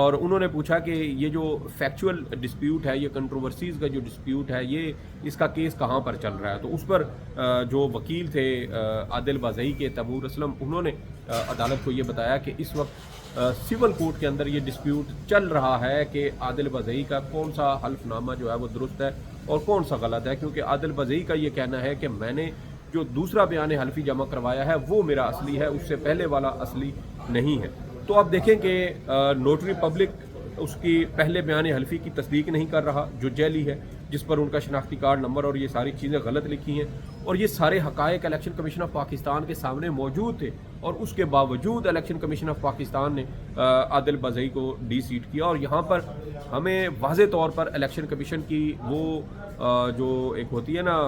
اور انہوں نے پوچھا کہ یہ جو فیکچول ڈسپیوٹ ہے, یہ کنٹروورسیز کا جو ڈسپیوٹ ہے, یہ اس کا کیس کہاں پر چل رہا ہے. تو اس پر جو وکیل تھے عادل بازئی کے تیمور اسلم, انہوں نے عدالت کو یہ بتایا کہ اس وقت سول کورٹ کے اندر یہ ڈسپیوٹ چل رہا ہے کہ عادل بازئی کا کون سا حلف نامہ جو ہے وہ درست ہے اور کون سا غلط ہے, کیونکہ عادل بازئی کا یہ کہنا ہے کہ میں نے جو دوسرا بیان حلفی جمع کروایا ہے وہ میرا اصلی ہے, اس سے پہلے والا اصلی نہیں ہے. تو آپ دیکھیں کہ نوٹری پبلک اس کی پہلے بیان حلفی کی تصدیق نہیں کر رہا جو جعلی ہے, جس پر ان کا شناختی کارڈ نمبر اور یہ ساری چیزیں غلط لکھی ہیں, اور یہ سارے حقائق الیکشن کمیشن آف پاکستان کے سامنے موجود تھے, اور اس کے باوجود الیکشن کمیشن آف پاکستان نے عادل بازئی کو ڈی سیٹ کیا. اور یہاں پر ہمیں واضح طور پر الیکشن کمیشن کی وہ جو ایک ہوتی ہے نا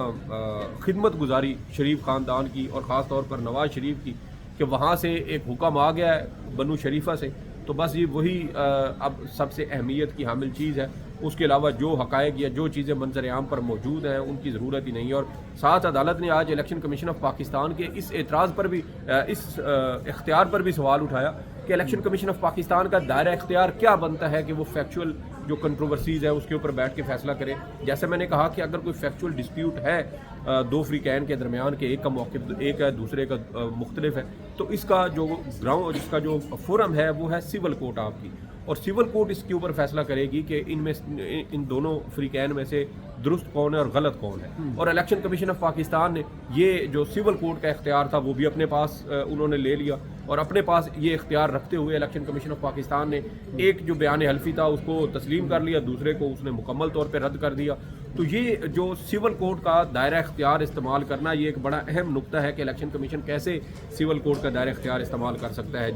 خدمت گزاری شریف خاندان کی, اور خاص طور پر نواز شریف کی, کہ وہاں سے ایک حکم آ گیا ہے بنو شریفہ سے, تو بس یہ وہی اب سب سے اہمیت کی حامل چیز ہے. اس کے علاوہ جو حقائق یا جو چیزیں منظر عام پر موجود ہیں ان کی ضرورت ہی نہیں ہے. اور ساتھ عدالت نے آج الیکشن کمیشن آف پاکستان کے اس اعتراض پر بھی, اس اختیار پر بھی سوال اٹھایا کہ الیکشن کمیشن آف پاکستان کا دائرہ اختیار کیا بنتا ہے کہ وہ فیکچول جو کنٹروورسیز ہے اس کے اوپر بیٹھ کے فیصلہ کرے. جیسے میں نے کہا کہ اگر کوئی فیکچول ڈسپیوٹ ہے دو فریقین کے درمیان کے, ایک کا موقف ایک ہے دوسرے کا مختلف ہے, تو اس کا جو گراؤنڈ, اس کا جو فورم ہے وہ ہے سول کورٹ آپ کی, اور سول کورٹ اس کے اوپر فیصلہ کرے گی کہ ان دونوں فریقین میں سے درست کون ہے اور غلط کون ہے. اور الیکشن کمیشن آف پاکستان نے یہ جو سول کورٹ کا اختیار تھا وہ بھی اپنے پاس انہوں نے لے لیا, اور اپنے پاس یہ اختیار رکھتے ہوئے الیکشن کمیشن آف پاکستان نے ایک جو بیان حلفی تھا اس کو تسلیم کر لیا, دوسرے کو اس نے مکمل طور پہ رد کر دیا. تو یہ جو سول کورٹ کا دائرہ اختیار استعمال کرنا, یہ ایک بڑا اہم نقطہ ہے کہ الیکشن کمیشن کیسے سول کورٹ کا دائرہ اختیار استعمال کر سکتا ہے.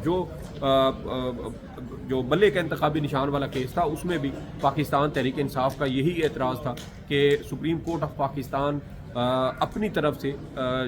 جو بلے کا انتخابی نشان والا کیس تھا اس میں بھی پاکستان تحریک انصاف کا یہی اعتراض تھا کہ سپریم کورٹ آف پاکستان اپنی طرف سے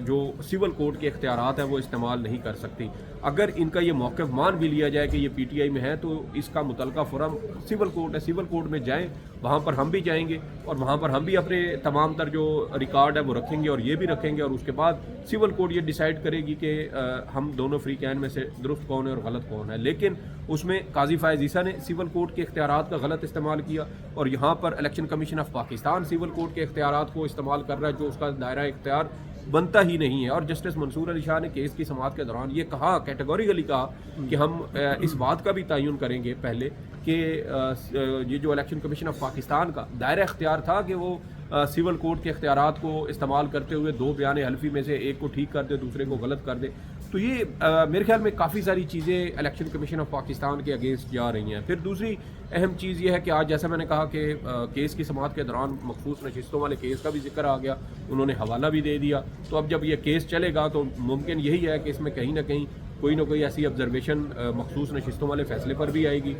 جو سول کورٹ کے اختیارات ہیں وہ استعمال نہیں کر سکتی. اگر ان کا یہ موقف مان بھی لیا جائے کہ یہ پی ٹی آئی میں ہے تو اس کا متعلقہ فورم سول کورٹ ہے, سول کورٹ میں جائیں, وہاں پر ہم بھی جائیں گے اور وہاں پر ہم بھی اپنے تمام تر جو ریکارڈ ہے وہ رکھیں گے اور یہ بھی رکھیں گے, اور اس کے بعد سول کورٹ یہ ڈیسائیڈ کرے گی کہ ہم دونوں فریقین میں سے درست کون ہے اور غلط کون ہے. لیکن اس میں قاضی فائز عیسیٰ نے سول کورٹ کے اختیارات کا غلط استعمال کیا, اور یہاں پر Election Commission of Pakistan civil court کے اختیارات کو استعمال کر رہا ہے جو اس کا دائرہ اختیار بنتا ہی نہیں ہے. اور جسٹس منصور علی شاہ نے کیس کی سماعت کے دوران یہ کہا, کیٹیگوریکلی کہا کہ ہم اس بات کا بھی تعین کریں گے پہلے کہ یہ جو الیکشن کمیشن آف پاکستان کا دائرہ اختیار تھا کہ وہ سول کورٹ کے اختیارات کو استعمال کرتے ہوئے دو بیان حلفی میں سے ایک کو ٹھیک کر دے دوسرے کو غلط کر دے. تو یہ میرے خیال میں کافی ساری چیزیں الیکشن کمیشن آف پاکستان کے اگینسٹ جا رہی ہیں. پھر دوسری اہم چیز یہ ہے کہ آج جیسا میں نے کہا کہ کیس کی سماعت کے دوران مخصوص نشستوں والے کیس کا بھی ذکر آ گیا, انہوں نے حوالہ بھی دے دیا. تو اب جب یہ کیس چلے گا تو ممکن یہی ہے کہ اس میں کہیں نہ کہیں کوئی نہ کوئی ایسی آبزرویشن مخصوص نشستوں والے فیصلے پر بھی آئے گی.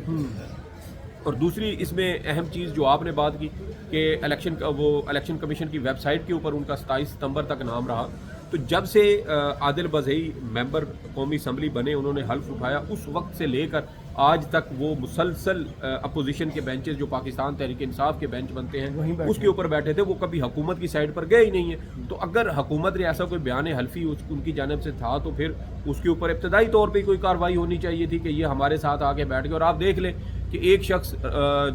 اور دوسری اس میں اہم چیز جو آپ نے بات کی کہ الیکشن کمیشن کی ویب سائٹ کے اوپر ان کا 27 ستمبر تک نام رہا. تو جب سے عادل بازئی ممبر قومی اسمبلی بنے, انہوں نے حلف اٹھایا, اس وقت سے لے کر آج تک وہ مسلسل اپوزیشن کے بینچز جو پاکستان تحریک انصاف کے بینچ بنتے ہیں اس کے اوپر بیٹھے تھے, وہ کبھی حکومت کی سائڈ پر گئے ہی نہیں ہیں. تو اگر حکومت نے ایسا کوئی بیان حلفی ان کی جانب سے تھا تو پھر اس کے اوپر ابتدائی طور پہ کوئی کارروائی ہونی چاہیے تھی کہ یہ ہمارے ساتھ آ کے بیٹھ گئے. اور آپ دیکھ لیں کہ ایک شخص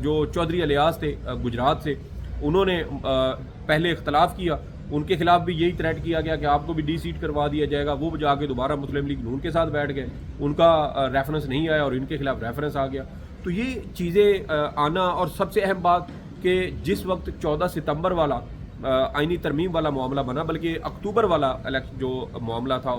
جو چودھری الیاس تھے گجرات سے, انہوں نے پہلے اختلاف کیا, ان کے خلاف بھی یہی تھریٹ کیا گیا کہ آپ کو بھی ڈی سیٹ کروا دیا جائے گا. وہ جا کے دوبارہ مسلم لیگ نون کے ساتھ بیٹھ گئے, ان کا ریفرنس نہیں آیا اور ان کے خلاف ریفرنس آ گیا. تو یہ چیزیں آنا, اور سب سے اہم بات کہ جس وقت 14 ستمبر والا آئینی ترمیم والا معاملہ بنا, بلکہ اکتوبر والا جو معاملہ تھا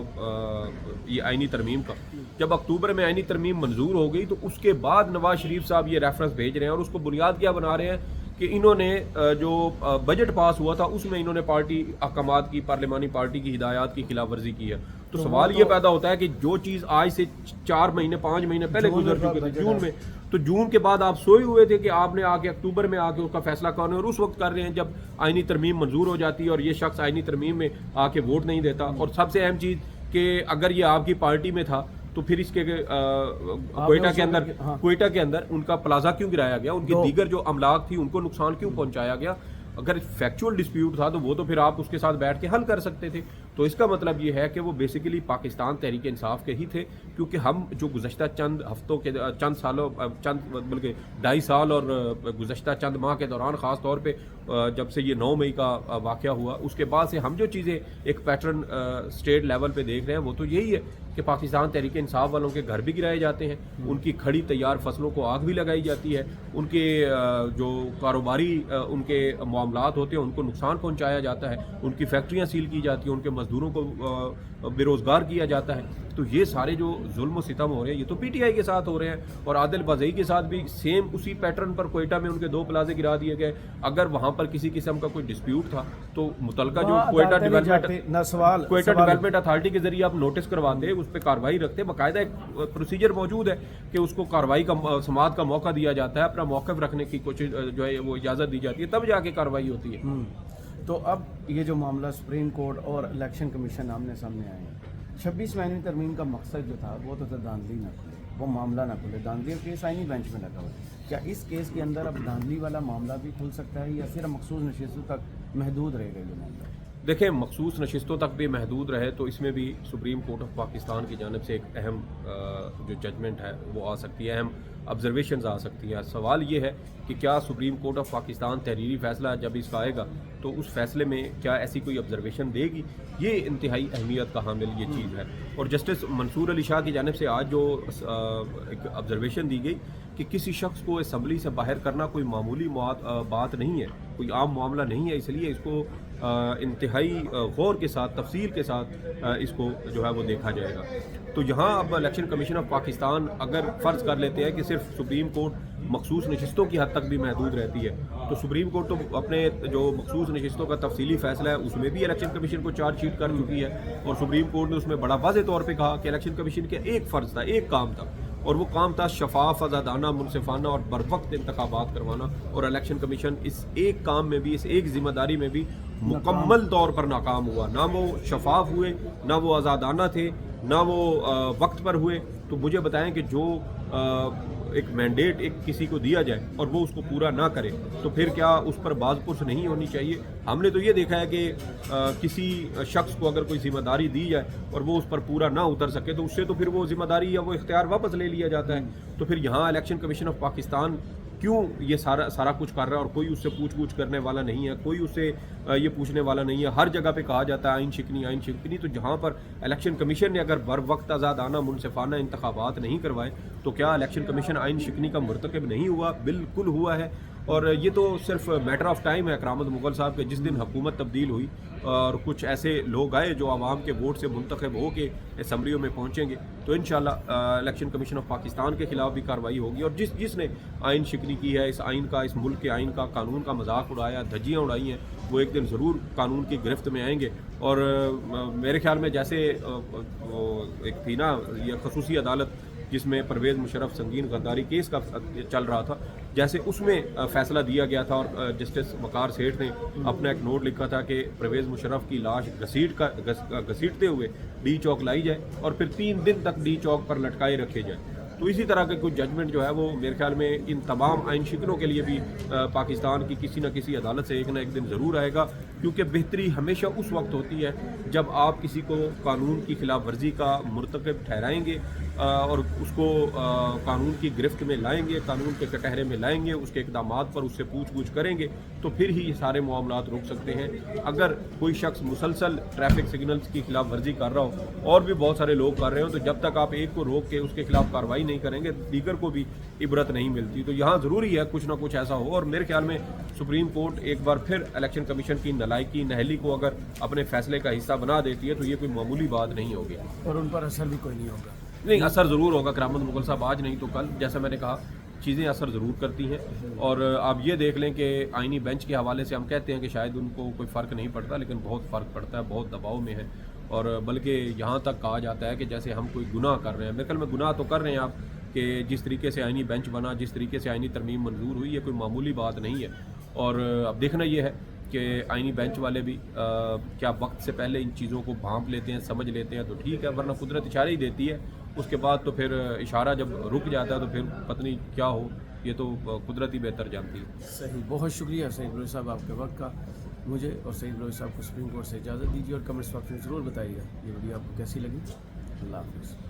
یہ آئینی ترمیم کا, جب اکتوبر میں آئینی ترمیم منظور ہو گئی تو اس کے بعد نواز شریف صاحب یہ ریفرنس بھیج رہے ہیں, اور اس کو بنیاد کیا بنا رہے ہیں کہ انہوں نے جو بجٹ پاس ہوا تھا اس میں انہوں نے پارٹی احکامات کی, پارلیمانی پارٹی کی ہدایات کی خلاف ورزی کی ہے. تو سوال یہ پیدا ہوتا ہے کہ جو چیز آج سے 4 مہینے 5 مہینے پہلے گزر چکے تھے جون میں, تو جون کے بعد آپ سوئے ہوئے تھے کہ آپ نے آ کے اکتوبر میں آ کے اس کا فیصلہ کرنا, اور اس وقت کر رہے ہیں جب آئینی ترمیم منظور ہو جاتی ہے اور یہ شخص آئینی ترمیم میں آ کے ووٹ نہیں دیتا. اور سب سے اہم چیز کہ اگر یہ آپ کی پارٹی میں تھا تو پھر اس کے کوئٹہ کے اندر ان کا پلازا کیوں گرایا گیا, ان کی دیگر جو املاک تھی ان کو نقصان کیوں پہنچایا گیا. اگر فیکچول ڈسپیوٹ تھا تو وہ تو پھر آپ اس کے ساتھ بیٹھ کے حل کر سکتے تھے. تو اس کا مطلب یہ ہے کہ وہ بیسیکلی پاکستان تحریک انصاف کے ہی تھے، کیونکہ ہم جو گزشتہ چند ہفتوں کے چند سالوں بلکہ 2.5 سال اور گزشتہ چند ماہ کے دوران خاص طور پہ جب سے یہ 9 مئی کا واقعہ ہوا اس کے بعد سے ہم جو چیزیں ایک پیٹرن اسٹیٹ لیول پہ دیکھ رہے ہیں وہ تو یہی ہے کہ پاکستان تحریک انصاف والوں کے گھر بھی گرائے جاتے ہیں، ان کی کھڑی تیار فصلوں کو آگ بھی لگائی جاتی ہے، ان کے جو کاروباری ان کے معاملات ہوتے ہیں ان کو نقصان پہنچایا جاتا ہے، ان کی فیکٹریاں سیل کی جاتی ہیں، ان کے مزدوروں کو بے روزگار کیا جاتا ہے. تو یہ سارے جو ظلم و ستم ہو رہے ہیں یہ تو پی ٹی آئی کے ساتھ ہو رہے ہیں، اور عادل بازئی کے ساتھ بھی سیم اسی پیٹرن پر کوئٹہ میں ان کے 2 پلازے گرا دیے گئے. اگر وہاں پر کسی قسم کا کوئی ڈسپیوٹ تھا تو متعلقہ جو کوئٹہ ڈیولپمنٹ اتھارٹی کے ذریعے آپ نوٹس کرواتے، اس پہ کارروائی رکھتے، باقاعدہ ایک پروسیجر موجود ہے کہ اس کو کارروائی کا سماعت کا موقع دیا جاتا ہے، اپنا موقف رکھنے کی کوشش جو ہے وہ اجازت دی جاتی ہے، تب جا کے کارروائی ہوتی ہے. تو اب یہ جو معاملہ سپریم کورٹ اور الیکشن کمیشن آمنے سامنے آئے ہیں، 26 آئینی ترمیم کا مقصد جو تھا وہ تو دھاندلی نہ کھلے، وہ معاملہ نہ کھلے. دھاندلی کا کیس آئینی بینچ میں لگا ہوا ہے، کیا اس کیس کے اندر اب دھاندلی والا معاملہ بھی کھل سکتا ہے یا صرف مخصوص نشستوں تک محدود رہے گا یہ معاملہ؟ دیکھیں، مخصوص نشستوں تک بھی محدود رہے تو اس میں بھی سپریم کورٹ آف پاکستان کی جانب سے ایک اہم جو ججمنٹ ہے وہ آ سکتی ہے، اہم آبزرویشنز آ سکتی ہیں. سوال یہ ہے کہ کیا سپریم کورٹ آف پاکستان تحریری فیصلہ جب اس کا آئے گا تو اس فیصلے میں کیا ایسی کوئی آبزرویشن دے گی؟ یہ انتہائی اہمیت کا حامل یہ چیز ہے. اور جسٹس منصور علی شاہ کی جانب سے آج جو ایک آبزرویشن دی گئی کہ کسی شخص کو اسمبلی سے باہر کرنا کوئی معمولی بات نہیں ہے، کوئی عام معاملہ نہیں ہے، اس لیے اس کو انتہائی غور کے ساتھ تفصیل کے ساتھ اس کو جو ہے وہ دیکھا جائے گا. تو یہاں اب الیکشن کمیشن آف پاکستان اگر فرض کر لیتے ہیں کہ صرف سپریم کورٹ مخصوص نشستوں کی حد تک بھی محدود رہتی ہے تو سپریم کورٹ تو اپنے جو مخصوص نشستوں کا تفصیلی فیصلہ ہے اس میں بھی الیکشن کمیشن کو چارج شیٹ کر چکی ہے، اور سپریم کورٹ نے اس میں بڑا واضح طور پہ کہا کہ الیکشن کمیشن کا ایک فرض تھا، ایک کام تھا، اور وہ کام تھا شفاف، آزادانہ، منصفانہ اور بروقت انتخابات کروانا. اور الیکشن کمیشن اس ایک کام میں بھی، اس ایک ذمہ داری میں بھی مکمل طور پر ناکام ہوا. نہ وہ شفاف ہوئے، نہ وہ آزادانہ تھے، نہ وہ وقت پر ہوئے. تو مجھے بتائیں کہ جو ایک مینڈیٹ ایک کسی کو دیا جائے اور وہ اس کو پورا نہ کرے تو پھر کیا اس پر باز پرس نہیں ہونی چاہیے؟ ہم نے تو یہ دیکھا ہے کہ کسی شخص کو اگر کوئی ذمہ داری دی جائے اور وہ اس پر پورا نہ اتر سکے تو اس سے تو پھر وہ ذمہ داری یا وہ اختیار واپس لے لیا جاتا ہے. تو پھر یہاں الیکشن کمیشن آف پاکستان کیوں یہ سارا کچھ کر رہا ہے اور کوئی اس سے پوچھ کرنے والا نہیں ہے، کوئی اس سے یہ پوچھنے والا نہیں ہے؟ ہر جگہ پہ کہا جاتا ہے آئین شکنی. تو جہاں پر الیکشن کمیشن نے اگر بر وقت آزادانہ منصفانہ انتخابات نہیں کروائے تو کیا الیکشن کمیشن آئین شکنی کا مرتکب نہیں ہوا؟ بالکل ہوا ہے. اور یہ تو صرف میٹر آف ٹائم ہے کرامت مغل صاحب کے جس دن حکومت تبدیل ہوئی اور کچھ ایسے لوگ آئے جو عوام کے ووٹ سے منتخب ہو کے اسمبلیوں میں پہنچیں گے تو انشاءاللہ الیکشن کمیشن آف پاکستان کے خلاف بھی کارروائی ہوگی. اور جس نے آئین شکنی کی ہے، اس آئین کا، اس ملک کے آئین کا، قانون کا مذاق اڑایا، دھجیاں اڑائی ہیں، وہ ایک دن ضرور قانون کی گرفت میں آئیں گے. اور میرے خیال میں جیسے ایک تھی نا یہ خصوصی عدالت جس میں پرویز مشرف سنگین غداری کیس کا چل رہا تھا، جیسے اس میں فیصلہ دیا گیا تھا اور جسٹس وقار سیٹھ نے اپنا ایک نوٹ لکھا تھا کہ پرویز مشرف کی لاش گھسیٹتے ہوئے ڈی چوک لائی جائے اور پھر 3 دن تک ڈی چوک پر لٹکائے رکھے جائے. تو اسی طرح کے کچھ ججمنٹ جو ہے وہ میرے خیال میں ان تمام آئین شکنوں کے لیے بھی پاکستان کی کسی نہ کسی عدالت سے ایک نہ ایک دن ضرور آئے گا. کیونکہ بہتری ہمیشہ اس وقت ہوتی ہے جب آپ کسی کو قانون کی خلاف ورزی کا مرتکب ٹھہرائیں گے اور اس کو قانون کی گرفت میں لائیں گے، قانون کے کٹہرے میں لائیں گے، اس کے اقدامات پر اس سے پوچھ کریں گے تو پھر ہی یہ سارے معاملات رک سکتے ہیں. اگر کوئی شخص مسلسل ٹریفک سگنلز کی خلاف ورزی کر رہا ہو اور بھی بہت سارے لوگ کر رہے ہوں تو جب تک آپ ایک کو روک کے اس کے خلاف کارروائی نہیں کریں گے دیگر کو بھی عبرت نہیں ملتی. تو یہاں ضروری ہے کچھ نہ کچھ ایسا ہو. اور میرے خیال میں سپریم کورٹ ایک بار پھر الیکشن کمیشن کی نالائکی، نہلی کو اگر اپنے فیصلے کا حصہ بنا دیتی ہے تو یہ کوئی معمولی بات نہیں ہوگی اور ان پر اثر بھی کوئی نہیں ہوگا. نہیں، اثر ضرور ہوگا کرامت مغل صاحب، آج نہیں تو کل. جیسا میں نے کہا چیزیں اثر ضرور کرتی ہیں. اور آپ یہ دیکھ لیں کہ آئینی بینچ کے حوالے سے ہم کہتے ہیں کہ شاید ان کو کوئی فرق نہیں پڑتا، لیکن بہت فرق پڑتا ہے، بہت دباؤ میں ہے. اور بلکہ یہاں تک کہا جاتا ہے کہ جیسے ہم کوئی گناہ کر رہے ہیں. میرے خیال میں گناہ تو کر رہے ہیں آپ کہ جس طریقے سے آئینی بینچ بنا، جس طریقے سے آئینی ترمیم منظور ہوئی، یہ کوئی معمولی بات نہیں ہے. اور اب دیکھنا یہ ہے کہ آئینی بینچ والے بھی کیا وقت سے پہلے ان چیزوں کو بھانپ لیتے ہیں، سمجھ لیتے ہیں تو ٹھیک ہے، ورنہ قدرت اشارے ہی دیتی ہے. اس کے بعد تو پھر اشارہ جب رک جاتا ہے تو پھر پتہ نہیں کیا ہو، یہ تو قدرت ہی بہتر جانتی ہے. صحیح، بہت شکریہ سعید صاحب آپ کے وقت کا. مجھے اور سعید بلوچ صاحب کو سپریم کورٹ سے اجازت دیجیے اور کمنٹس باکس میں ضرور بتائیے گا یہ ویڈیو آپ کو کیسی لگی. اللہ حافظ.